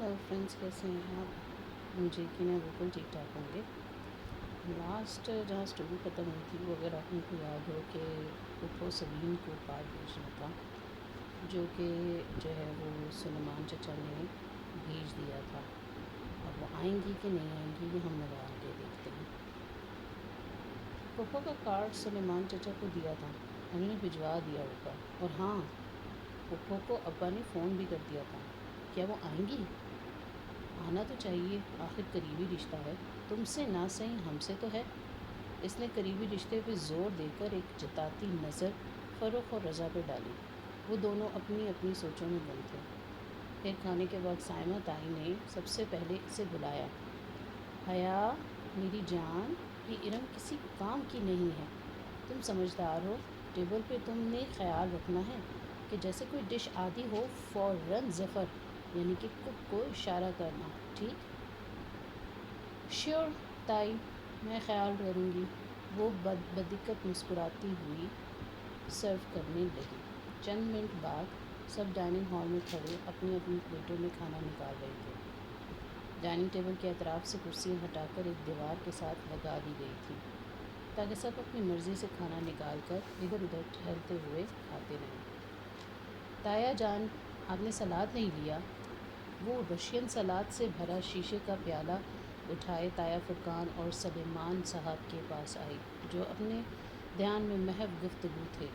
Hello friends, کیسے ہیں آپ؟ مجھے یقین ہے بالکل ٹھیک ٹھاک ہوں گے۔ لاسٹ جہاں اسٹوری ختم ہوئی تھی وہ اگر آپ کو یاد ہو کہ پھپھو سلیم کو کارڈ بھیجنا تھا، جو کہ جو ہے وہ سلیمان چچا نے بھیج دیا تھا۔ اب وہ آئیں گی کہ نہیں آئیں گی یہ ہم لگا کے دیکھتے ہیں۔ پھپھو کا کارڈ سلیمان چچا کو دیا تھا، انہوں نے بھجوا دیا ہوگا، اور ہاں پھپھو کو ابا نے فون بھی کر دیا تھا۔ کیا وہ آئیں گی؟ آنا تو چاہیے، آخر قریبی رشتہ ہے، تم سے نہ صحیح ہم سے تو ہے۔ اس نے قریبی رشتے پہ زور دے کر ایک جتاتی نظر فروخ اور رضا پہ ڈالی۔ وہ دونوں اپنی اپنی سوچوں میں گم تھے۔ پھر کھانے کے وقت سائمہ تائی نے سب سے پہلے اسے بلایا۔ حیا میری جان، یہ ارم کسی کام کی نہیں ہے، تم سمجھدار ہو، ٹیبل پہ تم نے خیال رکھنا ہے کہ جیسے کوئی ڈش آدھی ہو فوراً ظفر یعنی کہ کک کو اشارہ کرنا، ٹھیک؟ شیور تائی، میں خیال کروں گی۔ وہ بدقت مسکراتی ہوئی سرو کرنے لگی۔ چند منٹ بعد سب ڈائننگ ہال میں کھڑے اپنی اپنی پلیٹوں میں کھانا نکال رہے تھے۔ ڈائننگ ٹیبل کے اطراف سے کرسیاں ہٹا کر ایک دیوار کے ساتھ لگا دی گئی تھی تاکہ سب اپنی مرضی سے کھانا نکال کر ادھر ادھر ٹہلتے ہوئے کھاتے رہیں۔ تایا جان، آپ نے سلاد نہیں لیا؟ وہ رشین سلاد سے بھرا شیشے کا پیالہ اٹھائے تایا فرقان اور سلیمان صاحب کے پاس آئی، جو اپنے دھیان میں محو گفتگو تھے۔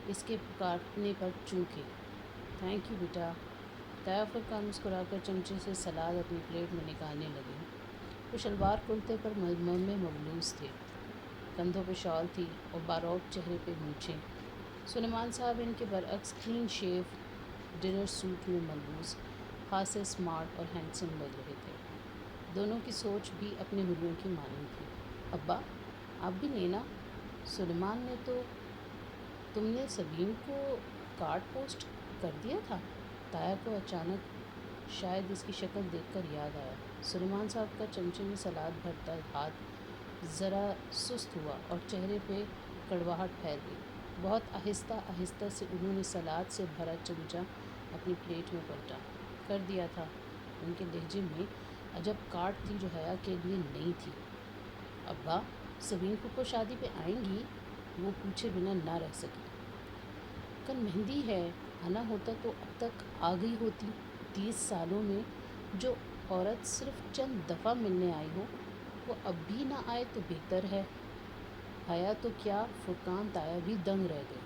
اس کے پکارنے پر چونکے۔ تھینک یو بیٹا۔ تایا فرقان مسکرا کر چمچے سے سلاد اپنی پلیٹ میں نکالنے لگے۔ وہ شلوار کرتے پر میں ملبوس تھے، کندھوں پہ شال تھی اور باروک چہرے پہ مونچھیں۔ سلیمان صاحب ان کے برعکس کلین شیو ڈنر سوٹ میں ملبوس خاصے اسمارٹ اور ہینڈسم لگ رہے تھے۔ دونوں کی سوچ بھی اپنے حلیوں کی مانند تھی۔ ابا، آپ بھی لینا؟ سلیمان نے تو تم نے سلیم کو کارڈ پوسٹ کر دیا تھا؟ تایا کو اچانک شاید اس کی شکل دیکھ کر یاد آیا۔ سلیمان صاحب کا چمچے میں سلاد بھرتا ہاتھ ذرا سست ہوا اور چہرے پہ کڑواہٹ پھیل گئی۔ بہت آہستہ آہستہ سے انہوں نے سلاد سے بھرا چمچہ اپنی پلیٹ میں پلٹا۔ کر دیا تھا، ان کے لہجے میں عجب کاٹ تھی جو حیا کے لیے نئی تھی۔ ابا، سلیم پھپھو شادی پہ آئیں گی؟ وہ پوچھے بنا نہ رہ سکی۔ کل مہندی ہے، آنا ہوتا تو اب تک آ گئی ہوتی۔ 30 سالوں میں جو عورت صرف چند دفعہ ملنے آئی ہو وہ اب بھی نہ آئے تو بہتر ہے۔ حیا تو کیا، فرقان تایا بھی دنگ رہ گئے۔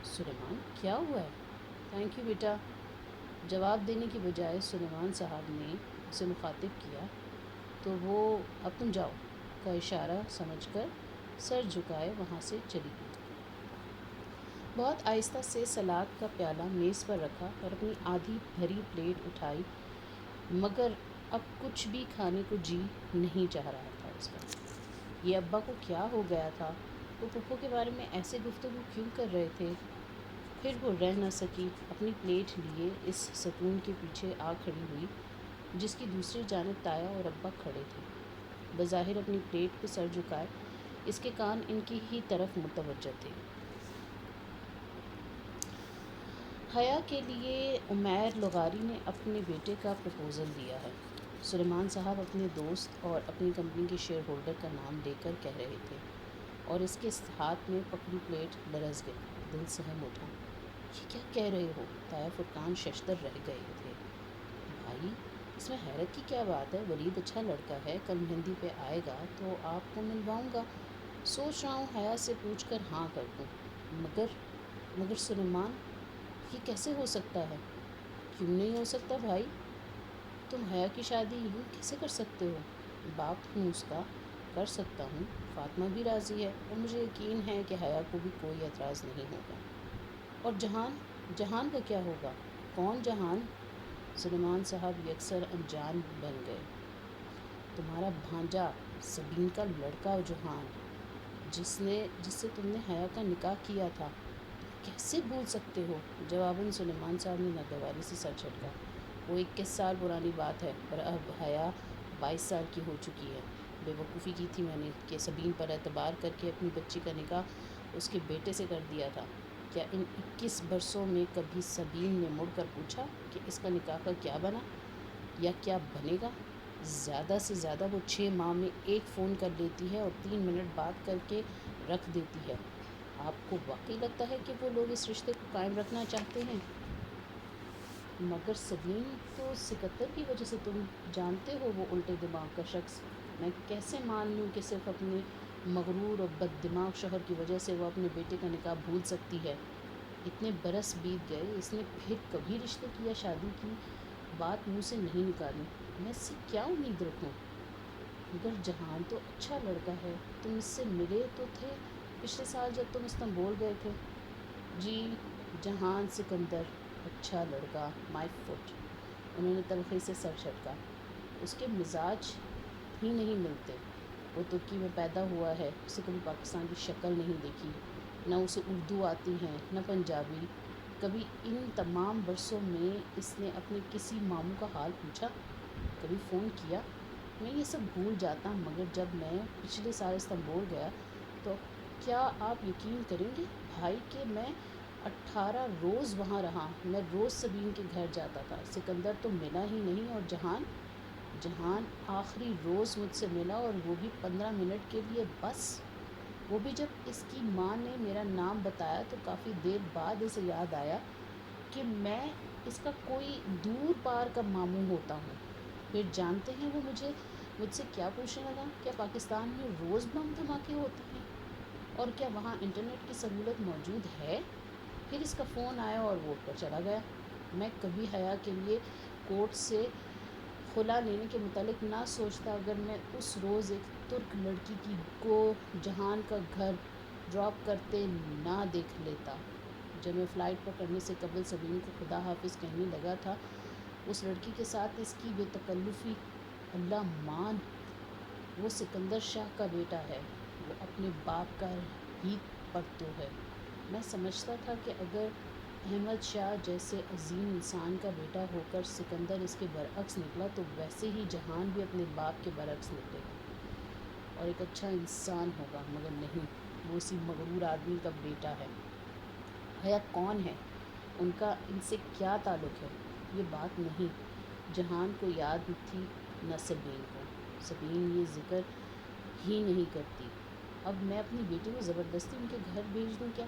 سلیمان، کیا ہوا ہے؟ تھینک یو بیٹا۔ جواب دینے کی بجائے سلیمان صاحب نے اسے مخاطب کیا تو وہ اب تم جاؤ کا اشارہ سمجھ کر سر جھکائے وہاں سے چلی گئی۔ بہت آہستہ سے سلاد کا پیالہ میز پر رکھا اور اپنی آدھی بھری پلیٹ اٹھائی، مگر اب کچھ بھی کھانے کو جی نہیں چاہ رہا تھا اس کا۔ یہ ابا کو کیا ہو گیا تھا؟ وہ پھپھو کے بارے میں ایسے گفتگو کیوں کر رہے تھے؟ پھر وہ رہ نہ سکی، اپنی پلیٹ لیے اس ستون کے پیچھے آ کھڑی ہوئی جس کی دوسری جانب تایا اور ابا کھڑے تھے، بظاہر اپنی پلیٹ پہ سر جھکائے۔ اس کے کان ان کی ہی طرف متوجہ تھے۔ حیا کے لیے عمیر لغاری نے اپنے بیٹے کا پرپوزل دیا ہے، سلیمان صاحب اپنے دوست اور اپنی کمپنی کے شیئر ہولڈر کا نام لے کر کہہ رہے تھے، اور اس کے ہاتھ میں پکڑی پلیٹ لرز گئی۔ دل سہم اٹھا۔ یہ کیا کہہ رہے ہو؟ تایا فرقان ششدر رہ گئے تھے۔ بھائی، اس میں حیرت کی کیا بات ہے؟ ولید اچھا لڑکا ہے، کل مہندی پہ آئے گا تو آپ کو ملواؤں گا۔ سوچ رہا ہوں حیا سے پوچھ کر ہاں کر دوں، مگر سلیمان، یہ کیسے ہو سکتا ہے؟ کیوں نہیں ہو سکتا بھائی؟ تم حیا کی شادی یوں کیسے کر سکتے ہو؟ باپ ہوں اس کا، کر سکتا ہوں۔ فاطمہ بھی راضی ہے اور مجھے یقین ہے کہ حیا کو بھی کوئی اعتراض نہیں ہوگا۔ اور جہان کا کیا ہوگا؟ کون جہان؟ سلیمان صاحب یکسر انجان بن گئے۔ تمہارا بھانجا سلیم کا لڑکا جہان، جس سے تم نے حیا کا نکاح کیا تھا، کیسے بھول سکتے ہو؟ جواباً سلیمان صاحب نے ناگواری سے سر جھٹکا۔ وہ 21 سال پرانی بات ہے، پر اب حیا 22 سال کی ہو چکی ہے۔ بے وقوفی کی تھی میں نے کہ سلیم پر اعتبار کر کے اپنی بچی کا نکاح اس کے بیٹے سے کر دیا تھا۔ کیا ان 21 برسوں میں کبھی سبین نے مڑ کر پوچھا کہ اس کا نکاح کا کیا بنا یا کیا بنے گا؟ زیادہ سے زیادہ وہ 6 ماہ میں ایک فون کر لیتی ہے اور 3 منٹ بات کر کے رکھ دیتی ہے۔ آپ کو واقعی لگتا ہے کہ وہ لوگ اس رشتے کو قائم رکھنا چاہتے ہیں؟ مگر سبین تو سکندر کی وجہ سے، تم جانتے ہو وہ الٹے دماغ کا شخص، میں کیسے مان لوں کہ صرف اپنے مغرور اور بد دماغ شوہر کی وجہ سے وہ اپنے بیٹے کا نکاح بھول سکتی ہے؟ اتنے برس بیت گئے، اس نے پھر کبھی رشتے کی یا شادی کی بات منہ سے نہیں نکالی۔ میں اس سے کیا امید رکھوں؟ مگر جہان تو اچھا لڑکا ہے، تم اس سے ملے تو تھے پچھلے سال جب تم استنبول گئے تھے۔ جی، جہان سکندر اچھا لڑکا، مائی فٹ۔ انہوں نے تلخی سے سر جھٹکا۔ اس کے مزاج ہی نہیں ملتے۔ وہ ترکی میں پیدا ہوا ہے، اسے کبھی پاکستان کی شکل نہیں دیکھی، نہ اسے اردو آتی ہے نہ پنجابی۔ کبھی ان تمام برسوں میں اس نے اپنے کسی ماموں کا حال پوچھا؟ کبھی فون کیا؟ میں یہ سب بھول جاتا، مگر جب میں پچھلے سال استنبول گیا تو کیا آپ یقین کریں گے بھائی کہ میں 18 روز وہاں رہا۔ میں روز سبین کے گھر جاتا تھا۔ سکندر تو ملا ہی نہیں، اور جہان آخری روز مجھ سے ملا، اور وہ بھی 15 منٹ کے لیے بس۔ وہ بھی جب اس کی ماں نے میرا نام بتایا تو کافی دیر بعد اسے یاد آیا کہ میں اس کا کوئی دور پار کا ماموں ہوتا ہوں۔ پھر جانتے ہیں وہ مجھ سے کیا پوچھنے لگا؟ کیا پاکستان میں روز بم دھماکے ہوتے ہیں اور کیا وہاں انٹرنیٹ کی سہولت موجود ہے؟ پھر اس کا فون آیا اور وہ اٹھ کر چلا گیا۔ میں کبھی حیا کے لیے کورٹ سے خلا لینے کے متعلق نہ سوچتا اگر میں اس روز ایک ترک لڑکی کو جہان کا گھر ڈراپ کرتے نہ دیکھ لیتا۔ جب میں فلائٹ پکڑنے سے قبل سبین کو خدا حافظ کہنے لگا تھا، اس لڑکی کے ساتھ اس کی بے تکلفی، اللہ مان، وہ سکندر شاہ کا بیٹا ہے، وہ اپنے باپ کا ہی پرتو ہے۔ میں سمجھتا تھا کہ اگر احمد شاہ جیسے عظیم انسان کا بیٹا ہو کر سکندر اس کے برعکس نکلا تو ویسے ہی جہان بھی اپنے باپ کے برعکس نکلے گا اور ایک اچھا انسان ہوگا، مگر نہیں، وہ اسی مغرور آدمی کا بیٹا ہے۔ حیا کون ہے؟ ان کا ان سے کیا تعلق ہے؟ یہ بات نہیں جہان کو یاد تھی نہ سبین کو۔ سبین یہ ذکر ہی نہیں کرتی۔ اب میں اپنی بیٹی کو زبردستی ان کے گھر بھیج دوں کیا؟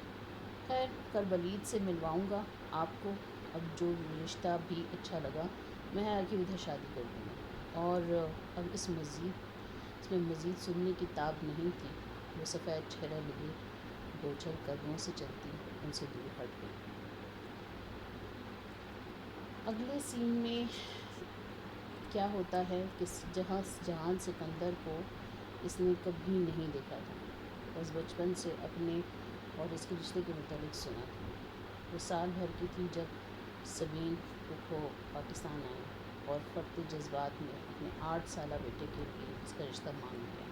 خیر، کل ولید سے ملواؤں گا آپ کو۔ اب جو رشتہ بھی اچھا لگا میں حیا کی ادھر شادی کر دوں گا۔ اور اب اس میں مزید سننے کی تاب نہیں تھی۔ وہ سفید چہرہ لیے بوجھل قدموں سے چلتی ان سے دور ہٹ گئی۔ اگلے سین میں کیا ہوتا ہے کہ جہان سکندر کو اس نے کبھی نہیں دیکھا تھا، بس بچپن سے اپنے اور اس کے رشتے کے متعلق سنا تھا۔ وہ سال بھر کی تھی جب سبین کو پاکستان آئی اور فرط جذبات میں اپنے 8 سالہ بیٹے کے لیے اس کا رشتہ مانگ لیا۔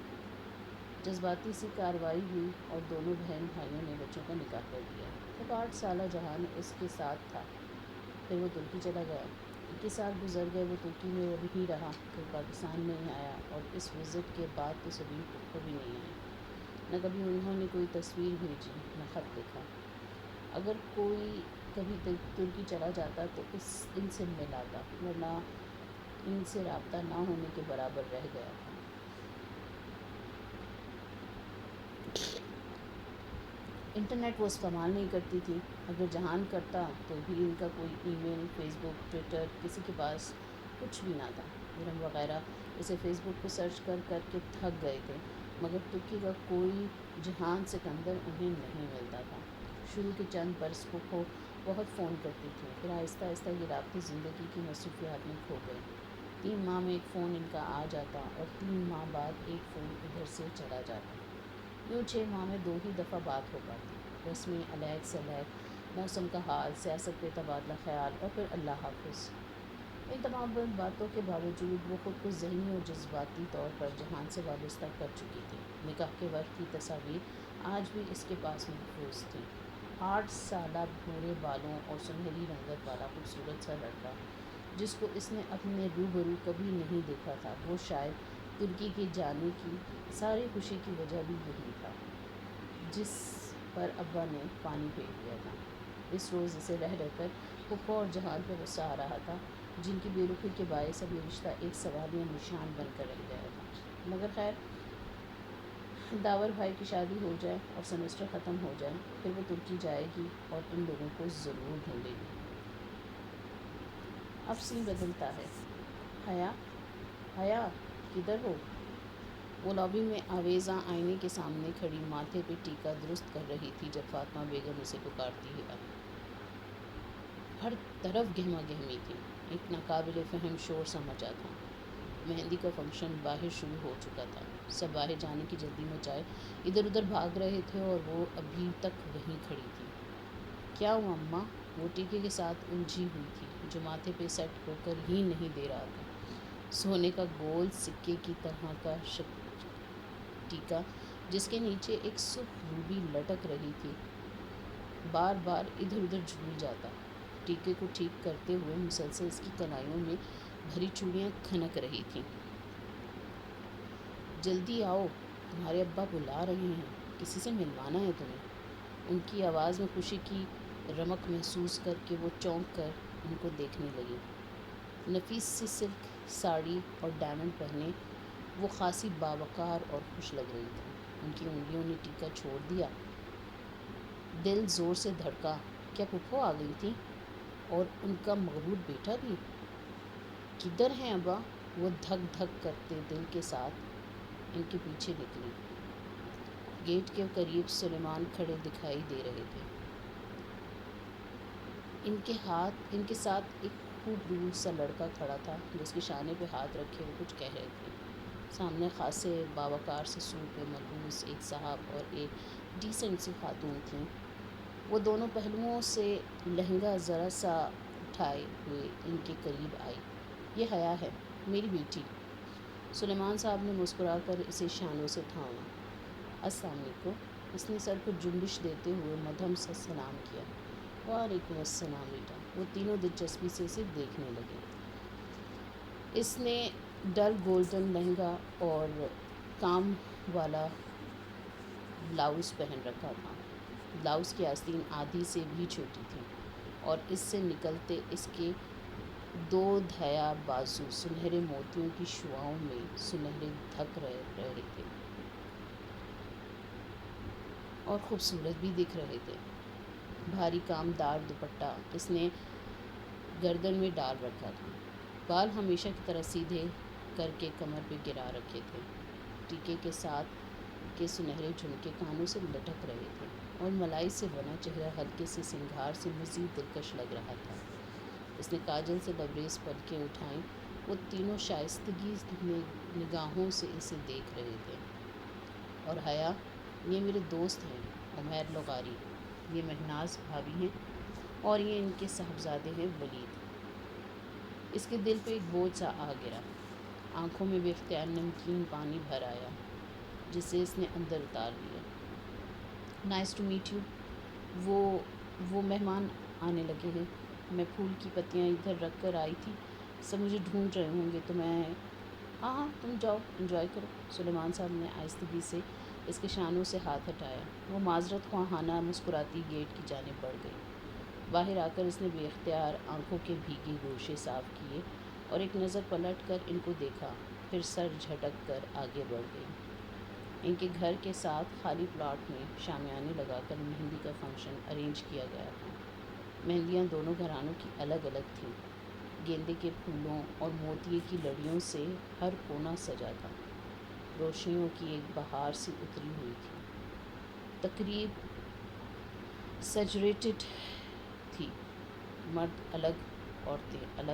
جذباتی سی کارروائی ہوئی اور دونوں بہن بھائیوں نے بچوں کا نکاح کر دیا۔ جب 8 سالہ جہان اس کے ساتھ تھا، پھر وہ ترکی چلا گیا۔ 21 سال گزر گئے، وہ ترکی میں ہی رہا، پھر پاکستان نہیں آیا، اور اس وزٹ کے بعد تو سبین کبھی نہیں آئی۔ نہ کبھی انہوں نے کوئی تصویر بھیجی، نہ خط لکھا۔ اگر کوئی کبھی ترکی چلا جاتا تو ان سے مل آتا، ورنہ ان سے رابطہ نہ ہونے کے برابر رہ گیا تھا۔ انٹرنیٹ وہ استعمال نہیں کرتی تھی، اگر جہان کرتا تو بھی ان کا کوئی ای میل، فیس بک، ٹویٹر، کسی کے پاس کچھ بھی نہ تھا۔ ارم وغیرہ اسے فیس بک پہ سرچ کر کے تھک گئے تھے، مگر ترکی کا کوئی جہان سکندر انہیں نہیں ملتا تھا۔ شروع کے چند برس کو بہت فون کرتی تھی، پھر آہستہ آہستہ یہ رابطے زندگی کی مصروفیات میں کھو گئے۔ 3 ماہ میں ایک فون ان کا آ جاتا اور 3 ماہ بعد ایک فون ادھر سے چلا جاتا۔ یوں 6 ماہ میں 2 ہی دفعہ بات ہو پاتی، رسمی علیگ سلیگ، موسم کا حال، سیاست پہ تبادلہ خیال، اور پھر اللہ حافظ۔ ان تمام باتوں کے باوجود وہ خود کو ذہنی اور جذباتی طور پر جہان سے وابستہ کر چکی تھی۔ نکاح کے وقت کی تصاویر آج بھی اس کے پاس محفوظ تھیں۔ 8 سالہ بھورے بالوں اور سنہری رنگت والا خوبصورت سا لڑکا جس کو اس نے اپنے روبرو کبھی نہیں دیکھا تھا، وہ شاید ترکی کے جانے کی ساری خوشی کی وجہ بھی یہی تھا۔ جس پر ابا نے پانی پھینک دیا تھا۔ اس روز اسے رہ رہ کر پھپھو اور جہان پہ غصہ آ رہا تھا، جن کی بے رخی کے باعث اب یہ رشتہ ایک سوالیہ نشان بن کر رہ گیا تھا۔ مگر خیر، داور بھائی کی شادی ہو جائے اور سیمسٹر ختم ہو جائے، پھر وہ ترکی جائے گی اور ان لوگوں کو ضرور ڈھونڈے گی۔ اب سین بدلتا ہے۔ حیا، حیا کدھر ہو؟ وہ لابی میں آویزاں آئینے کے سامنے کھڑی ماتھے پہ ٹیکا درست کر رہی تھی جب فاطمہ بیگم اسے پکارتی ہے۔ ہر طرف گہما گہمی تھی، ایک ناقابل فہم شور سا مچا تھا۔ مہندی کا فنکشن باہر شروع ہو چکا تھا، سب باہر جانے کی جلدی مچائے ادھر ادھر بھاگ رہے تھے اور وہ ابھی تک وہیں کھڑی تھی۔ کیا ہوا اماں؟ وہ ٹیکے کے ساتھ الجھی ہوئی تھی جو ماتھے پہ سیٹ ہو کر ہی نہیں دے رہا تھا۔ سونے کا گول سکے کی طرح کا ٹیکا جس کے نیچے ایک سرخ روبی لٹک رہی تھی بار بار ادھر ادھر جھول جاتا۔ ٹیکے کو ٹھیک کرتے ہوئے مسلسل اس کی کلائیوں میں بھری چوڑیاں کھنک رہی تھیں۔ جلدی آؤ، تمہارے ابا بلا رہے ہیں، کسی سے ملوانا ہے تمہیں۔ ان کی آواز میں خوشی کی رمق محسوس کر کے وہ چونک کر ان کو دیکھنے لگی۔ نفیس سی سلک ساڑی اور ڈائمنڈ پہنے وہ خاصی باوقار اور خوش لگ رہی تھی۔ ان کی انگلیوں نے ٹیکا چھوڑ دیا۔ دل زور سے دھڑکا۔ کیا پھپھو آ گئی تھی؟ اور ان کا مغرور بیٹا بھی؟ کدھر ہیں ابا؟ وہ دھک دھک کرتے دل کے ساتھ ان کے پیچھے نکلی۔ گیٹ کے قریب سلیمان کھڑے دکھائی دے رہے تھے۔ ان کے ساتھ ایک خوب روح سا لڑکا کھڑا تھا جس کے شانے پہ ہاتھ رکھے وہ کچھ کہہ رہے تھے۔ سامنے خاصے باوقار سے سوٹ میں ملبوس ایک صاحب اور ایک ڈیسنٹ سی خاتون تھیں۔ وہ دونوں پہلوؤں سے لہنگا ذرا سا اٹھائے ہوئے ان کے قریب آئی۔ یہ حیا ہے، میری بیٹی۔ سلیمان صاحب نے مسکرا کر اسے شانوں سے تھاما۔ السلام علیکم۔ اس نے سر کو جنبش دیتے ہوئے مدھم سا سلام کیا۔ وعلیکم السلام بیٹا۔ وہ تینوں دلچسپی سے اسے دیکھنے لگے۔ اس نے ڈل گولڈن لہنگا اور کام والا بلاؤز پہن رکھا تھا۔ بلاؤز کی آستین آدھی سے بھی چھوٹی تھی اور اس سے نکلتے اس کے دو دھیا بازو سنہرے موتیوں کی شعاعوں میں سنہرے دھک رہے تھے اور خوبصورت بھی دکھ رہے تھے۔ بھاری کام دار دوپٹہ اس نے گردن میں ڈال رکھا تھا۔ بال ہمیشہ کی طرح سیدھے کر کے کمر پہ گرا رکھے تھے۔ ٹیکے کے ساتھ کے سنہرے جھمکے کانوں سے لٹک رہے تھے اور ملائی سے بنا چہرہ ہلکے سے سنگھار سے مزید دلکش لگ رہا تھا۔ اس نے کاجل سے لبریز پلکیں اٹھائیں۔ وہ تینوں شائستگی نگاہوں سے اسے دیکھ رہے تھے۔ اور حیا، یہ میرے دوست ہیں عمیر لغاری، یہ مہناز بھابھی ہیں اور یہ ان کے صاحبزادے ہیں ولید۔ اس کے دل پہ ایک بوجھ سا آ گرا۔ آنکھوں میں بے اختیار نمکین پانی بھر آیا جسے اس نے اندر اتار لیا۔ Nice to meet you. وہ مہمان آنے لگے ہیں۔ میں پھول کی پتیاں ادھر رکھ کر آئی تھی، سب مجھے ڈھونڈ رہے ہوں گے تو میں ہاں تم جاؤ انجوائے کرو۔ سلیمان صاحب نے آہستگی سے اس کے شانوں سے ہاتھ ہٹایا۔ وہ معذرت خواہانہ مسکراتی گیٹ کی جانب بڑھ گئی۔ باہر آ کر اس نے بے اختیار آنکھوں کے بھیگے گوشے صاف کیے اور ایک نظر پلٹ کر ان کو دیکھا، پھر سر جھٹک کر آگے بڑھ گئی۔ ان کے گھر کے ساتھ خالی پلاٹ میں شامیانے لگا کر مہندی کا فنکشن ارینج کیا گیا تھا۔ مہندیاں دونوں گھرانوں کی الگ الگ تھیں۔ گیندے کے پھولوں اور موتیے کی لڑیوں سے ہر کونا سجا تھا۔ روشنیوں کی ایک بہار سی اتری ہوئی تھی۔ تقریب سیچوریٹڈ تھی۔ مرد الگ، عورتیں الگ۔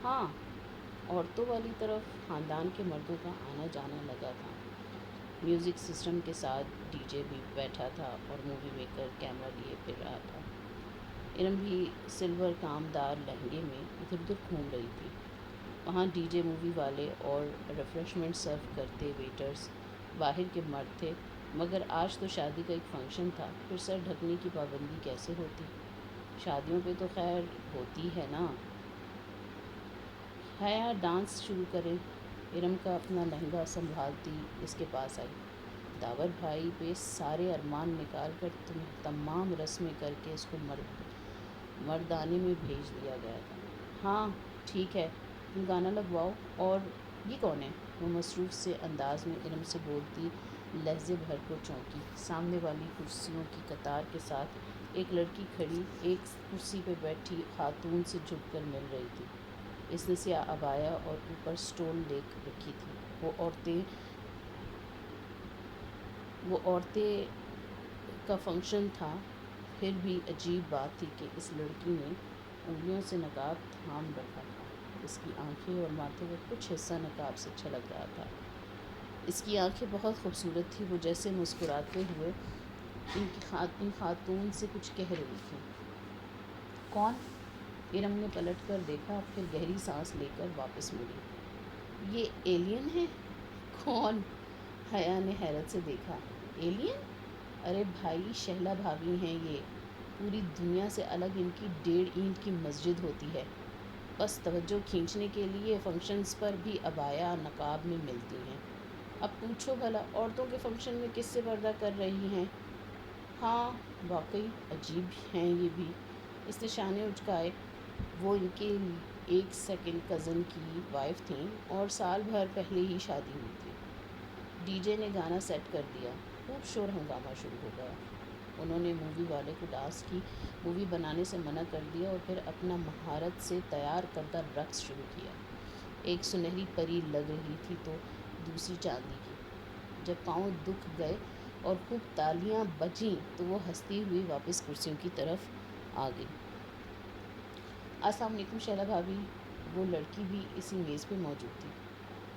ہاں، عورتوں والی طرف خاندان کے مردوں کا آنا جانا لگا تھا۔ میوزک سسٹم کے ساتھ ڈی جے بھی بیٹھا تھا اور مووی میکر کیمرہ لیے پھر رہا تھا۔ ارم بھی سلور کام دار لہنگے میں ادھر ادھر گھوم رہی تھی۔ وہاں ڈی جے، مووی والے اور ریفریشمنٹ سرو کرتے ویٹرز باہر کے مرد تھے، مگر آج تو شادی کا ایک فنکشن تھا، پھر سر ڈھکنے کی پابندی کیسے ہوتی؟ شادیوں پہ تو خیر ہوتی ہے نا۔ حیا ڈانس شروع کرے۔ ارم کا اپنا لہنگا سنبھالتی اس کے پاس آئی۔ داور بھائی پہ سارے ارمان نکال کر تمام رسمیں کر کے اس کو مردانے میں بھیج دیا گیا تھا۔ ہاں ٹھیک ہے، تم گانا لگواؤ۔ اور یہ کون ہے؟ وہ مصروف سے انداز میں ارم سے بولتی لہجے بھر کو چونکی۔ سامنے والی کرسیوں کی قطار کے ساتھ ایک لڑکی کھڑی ایک کرسی پہ بیٹھی خاتون سے جھک کر مل رہی تھی۔ اس نے سیاہ عبایا اور اوپر سٹول لے رکھی تھی۔ وہ عورتیں کا فنکشن تھا، پھر بھی عجیب بات تھی کہ اس لڑکی نے انگلیوں سے نقاب تھام رکھا تھا۔ اس کی آنکھیں اور ماتھے کا کچھ حصہ نقاب سے چھلک رہا تھا۔ اس کی آنکھیں بہت خوبصورت تھیں، وہ جیسے مسکراتے ہوئے ان خاتون سے کچھ کہہ رہی تھی۔ کون؟ ارم نے پلٹ کر دیکھا، پھر گہری سانس لے کر واپس مڑی۔ یہ ایلین ہے؟ کون؟ حیا نے حیرت سے دیکھا۔ ایلین؟ ارے بھائی، شہلا بھابھی ہیں یہ، پوری دنیا سے الگ ان کی 1.5 اینٹ کی مسجد ہوتی ہے، بس توجہ کھینچنے کے لیے فنکشنز پر بھی عبایا نقاب میں ملتی ہیں۔ اب پوچھو بھلا عورتوں کے فنکشن میں کس سے پردہ کر رہی ہیں؟ ہاں واقعی عجیب ہیں یہ بھی۔ اس نے شانے اچکائے۔ وہ ان کے ایک سیکنڈ کزن کی وائف تھیں اور سال بھر پہلے ہی شادی ہوئی تھی۔ ڈی جے نے گانا سیٹ کر دیا، خوب شور ہنگامہ شروع ہو گیا۔ انہوں نے مووی والے کو ڈانس کی مووی بنانے سے منع کر دیا اور پھر اپنا مہارت سے تیار کردہ رقص شروع کیا۔ ایک سنہری پری لگ رہی تھی تو دوسری چاندی کی۔ جب پاؤں دکھ گئے اور خوب تالیاں بجیں تو وہ ہنستی ہوئی واپس کرسیوں کی طرف آ گئی۔ السلام علیکم شہلا بھابھی۔ وہ لڑکی بھی اسی میز پہ موجود تھی۔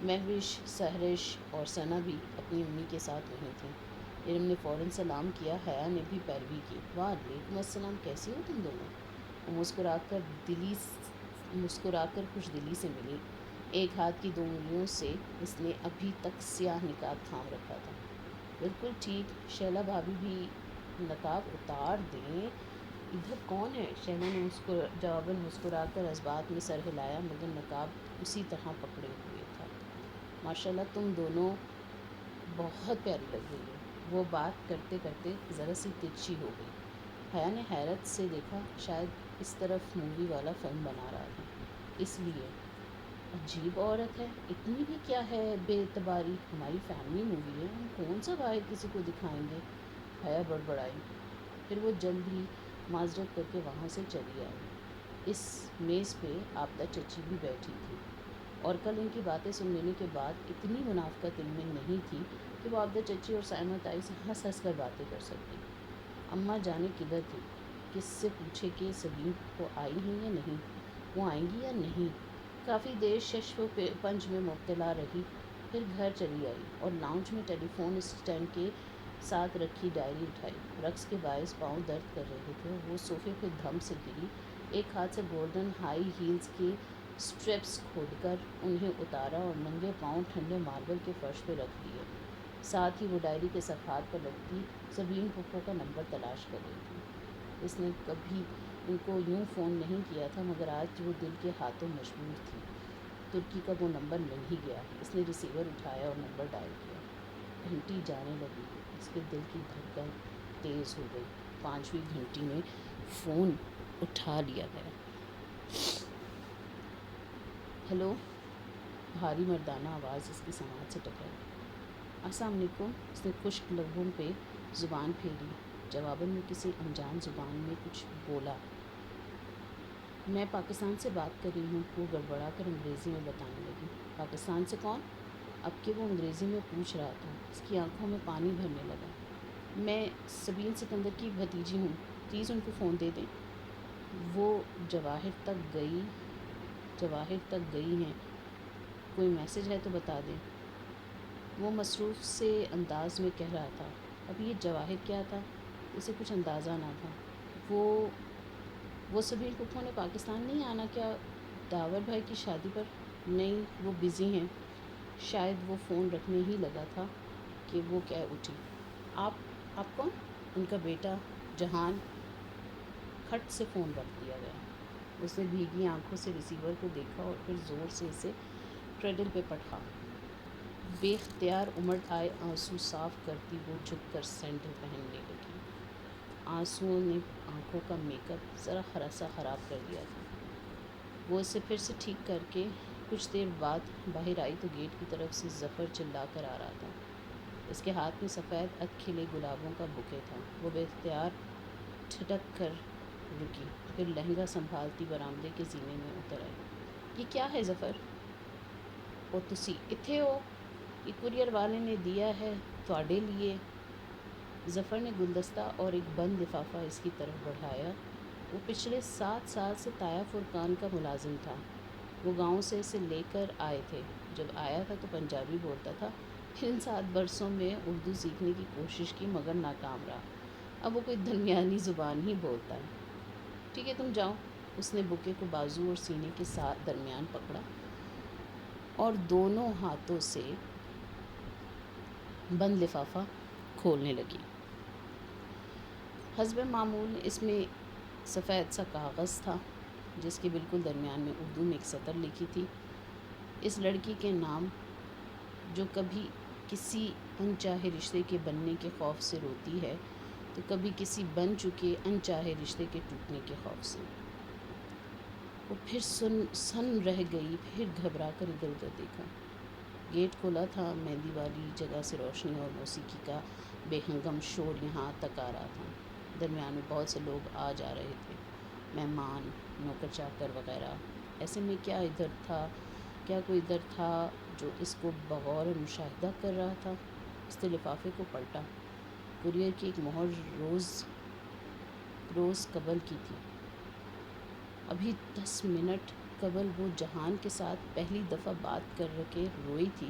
مہوش، سہرش اور ثنا بھی اپنی امی کے ساتھ وہیں تھیں۔ ارم نے فوراً سلام کیا، حیا نے بھی پیروی کی۔ وعلیکم السلام، کیسی ہو تم دونوں؟ وہ مسکرا کر خوش دلی سے ملی۔ ایک ہاتھ کی 2 انگلیوں سے اس نے ابھی تک سیاہ نقاب تھام رکھا تھا۔ بالکل ٹھیک، شہلا بھابھی بھی نقاب اتار دیں۔ ادھر کون ہے؟ شہلا نے جواباً مسکرا کر اثبات میں سر ہلایا، مگر نقاب اسی طرح پکڑے ہوئے تھا۔ ماشاءاللہ تم دونوں بہت پیاری لگ رہی ہو۔ وہ بات کرتے کرتے ذرا سی ترچھی ہو گئی۔ حیا نے حیرت سے دیکھا، شاید اس طرف مووی والا فلم بنا رہا تھا اس لیے۔ عجیب عورت ہے، اتنی بھی کیا ہے بے اعتباری، ہماری فیملی مووی ہے، ہم کون سا باہر کسی کو دکھائیں گے؟ حیا بڑبڑائی۔ پھر وہ جلد ہی معذرت کر کے وہاں سے چلی آئی۔ اس میز پہ آبدہ چچی بھی بیٹھی تھی اور کل ان کی باتیں سن لینے کے بعد اتنی منافقت ان میں نہیں تھی کہ وہ آبدہ چچی اور سائمہ تائی سے ہنس ہنس کر باتیں کر سکتی۔ اماں جانے کدھر تھی، کس سے پوچھے کہ سبین کو آئی ہیں یا نہیں، وہ آئیں گی یا نہیں۔ کافی دیر شش و پنج میں مبتلا رہی، پھر گھر چلی آئی اور لاؤنج میں ٹیلی فون اسٹینڈ کے ساتھ رکھی ڈائری اٹھائی۔ رقص کے باعث پاؤں درد کر رہے تھے، وہ صوفے پہ دھم سے گری۔ ایک ہاتھ سے گولڈن ہائی ہیلز کے اسٹریپس کھول کر انہیں اتارا اور ننگے پاؤں ٹھنڈے ماربل کے فرش پہ رکھ دیے۔ ساتھ ہی وہ ڈائری کے صفحات پر لگتی سبین پھپھو کا نمبر تلاش کر رہی تھی۔ اس نے کبھی ان کو یوں فون نہیں کیا تھا، مگر آج وہ دل کے ہاتھوں مجبور تھی۔ ترکی کا وہ نمبر مل ہی گیا۔ اس نے ریسیور اٹھایا اور نمبر ڈائل کیا۔ گھنٹی جانے لگی، اس کے دل کی دھڑکن تیز ہو گئی۔ 5ویں گھنٹی میں فون اٹھا لیا گیا۔ ہیلو، بھاری مردانہ آواز اس کی سماعت سے ٹکرائی۔ السلام علیکم۔ اس نے خشک لبوں پہ زبان پھیری۔ جواباً میں کسی انجان زبان میں کچھ بولا۔ میں پاکستان سے بات کر رہی ہوں، وہ گڑبڑا کر انگریزی میں بتانے لگی۔ پاکستان سے کون؟ اب کہ وہ انگریزی میں پوچھ رہا تھا، اس کی آنکھوں میں پانی بھرنے لگا۔ میں سبین سکندر کی بھتیجی ہوں، پلیز ان کو فون دے دیں۔ وہ جواہر تک گئی ہیں، کوئی میسج ہے تو بتا دیں۔ وہ مصروف سے انداز میں کہہ رہا تھا۔ اب یہ جواہر کیا تھا، اسے کچھ اندازہ نہ تھا۔ وہ سبین پھپھو نے پاکستان نہیں آنا کیا داور بھائی کی شادی پر؟ نہیں، وہ بزی ہیں۔ شاید وہ فون رکھنے ہی لگا تھا کہ وہ کہہ اٹھی۔ آپ کون؟ ان کا بیٹا جہان۔ کھٹ سے فون رکھ دیا گیا۔ اس نے بھیگی آنکھوں سے ریسیور کو دیکھا اور پھر زور سے اسے کریڈل پہ پٹھا۔ بے اختیار امٹ آئے آنسو صاف کرتی وہ جھک کر سینڈل پہننے لگی۔ آنسوؤں نے آنکھوں کا میک اپ ذرا سا خراب کر دیا تھا۔ وہ اسے پھر سے ٹھیک کر کے کچھ دیر بعد باہر آئی تو گیٹ کی طرف سے ظفر چلا کر آ رہا تھا۔ اس کے ہاتھ میں سفید کھلے گلابوں کا بوکے تھا۔ وہ بے اختیار ٹھٹک کر رکی، پھر لہنگا سنبھالتی برآمدے کے زینے میں اتر آئی۔ یہ کیا ہے ظفر؟ او تسی اتھے ہو؟ یہ کورئر والے نے دیا ہے تواڈے لیے۔ ظفر نے گلدستہ اور ایک بند لفافہ اس کی طرف بڑھایا۔ وہ پچھلے 7 سال سے تایا فرقان کا ملازم تھا۔ وہ گاؤں سے اسے لے کر آئے تھے۔ جب آیا تھا تو پنجابی بولتا تھا، پھر ان 7 برسوں میں اردو سیکھنے کی کوشش کی مگر ناکام رہا۔ اب وہ کوئی درمیانی زبان ہی بولتا ہے۔ ٹھیک ہے تم جاؤ۔ اس نے بوکے کو بازو اور سینے کے ساتھ درمیان پکڑا اور دونوں ہاتھوں سے بند لفافہ کھولنے لگی۔ حسب معمول اس میں سفید سا کاغذ تھا جس کے بالکل درمیان میں اردو میں ایک سطر لکھی تھی، اس لڑکی کے نام جو کبھی کسی انچاہے رشتے کے بننے کے خوف سے روتی ہے تو کبھی کسی بن چکے انچاہے رشتے کے ٹوٹنے کے خوف سے۔ وہ پھر سن رہ گئی، پھر گھبرا کر ادھر ادھر دیکھا۔ گیٹ کھولا تھا، مہندی والی جگہ سے روشنی اور موسیقی کا بے ہنگم شور یہاں تک آ رہا تھا۔ درمیان میں بہت سے لوگ آ جا رہے تھے، مہمان، نوکر چاکر وغیرہ۔ ایسے میں کیا کوئی ادھر تھا جو اس کو بغور مشاہدہ کر رہا تھا؟ اس نے لفافے کو پلٹا۔ کورئر کی ایک مہر روز قبل کی تھی۔ ابھی 10 منٹ قبل وہ جہان کے ساتھ پہلی دفعہ بات کر کے روئی تھی۔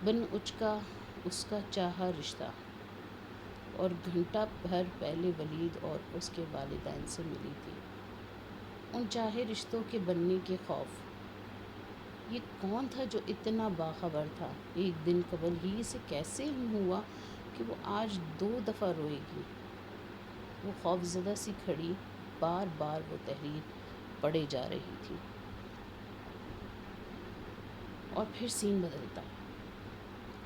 بن اچکا اس کا چاہا رشتہ، اور گھنٹہ بھر پہلے ولید اور اس کے والدین سے ملی تھی۔ ان چاہے رشتوں کے بننے کے خوف۔ یہ کون تھا جو اتنا باخبر تھا؟ ایک دن قبل ہی اسے کیسے علم ہوا کہ وہ آج 2 دفعہ روئے گی؟ وہ خوفزدہ سی کھڑی، بار بار وہ تحریر پڑھے جا رہی تھی۔ اور پھر سین بدلتا۔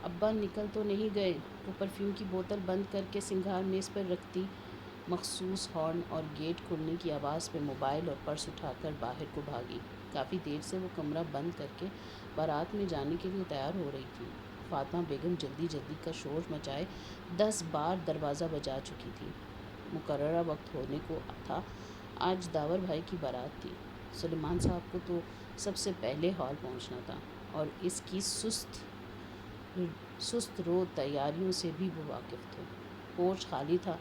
ابا نکل تو نہیں گئے؟ وہ پرفیوم کی بوتل بند کر کے سنگھار میز پر رکھتی مخصوص ہارن اور گیٹ کھلنے کی آواز پہ موبائل اور پرس اٹھا کر باہر کو بھاگی۔ کافی دیر سے وہ کمرہ بند کر کے بارات میں جانے کے لیے تیار ہو رہی تھی۔ فاطمہ بیگم جلدی کا شور مچائے 10 بار دروازہ بجا چکی تھی۔ مقررہ وقت ہونے کو تھا۔ آج داور بھائی کی بارات تھی۔ سلیمان صاحب کو تو سب سے پہلے ہال پہنچنا تھا اور اس کی سست رو تیاریوں سے بھی وہ واقف تھے۔ پورچ خالی تھا۔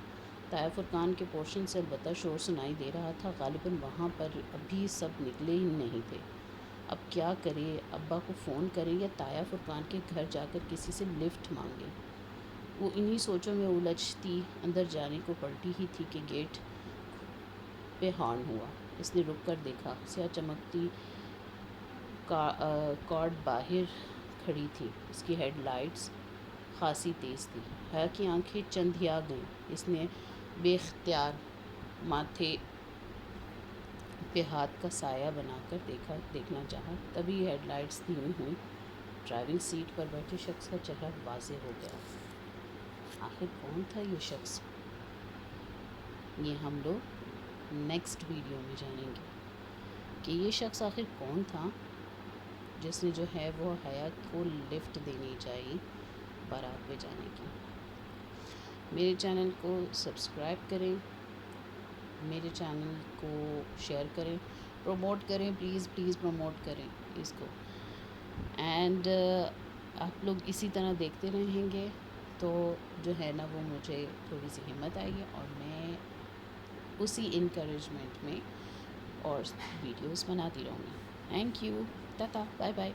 تایا فرقان کے پورشن سے البتہ شور سنائی دے رہا تھا۔ غالباً وہاں پر ابھی سب نکلے ہی نہیں تھے۔ اب کیا کرے؟ ابا کو فون کرے یا تایا فرقان کے گھر جا کر کسی سے لفٹ مانگے؟ وہ انہی سوچوں میں الجھتی اندر جانے کو پلٹی ہی تھی کہ گیٹ پہ ہارن ہوا۔ اس نے رک کر دیکھا۔ سیاہ چمکتی کارڈ باہر کھڑی تھی۔ اس کی ہیڈ لائٹس خاصی تیز تھی۔ حیا کی آنکھیں چندھیا گئیں۔ اس نے بے اختیار ماتھے پہ ہاتھ کا سایہ بنا کر دیکھنا چاہا، تبھی ہیڈ لائٹس دھیمی ہوئیں۔ ڈرائیونگ سیٹ پر بیٹھے شخص کا چہرہ واضح ہو گیا۔ آخر کون تھا یہ شخص؟ یہ ہم لوگ نیکسٹ ویڈیو میں جانیں گے کہ یہ شخص آخر کون تھا جس نے جو ہے وہ حیا کو لفٹ دینی چاہیے بارات پہ جانے کی۔ میرے چینل کو سبسکرائب کریں، میرے چینل کو شیئر کریں، پروموٹ کریں، پلیز پروموٹ کریں اس کو۔ اینڈ آپ لوگ اسی طرح دیکھتے رہیں گے تو جو ہے نا وہ مجھے تھوڑی سی ہمت آئے گی اور میں اسی انکریجمنٹ میں اور ویڈیوز بناتی رہوں گی۔ Thank you, tata, bye bye.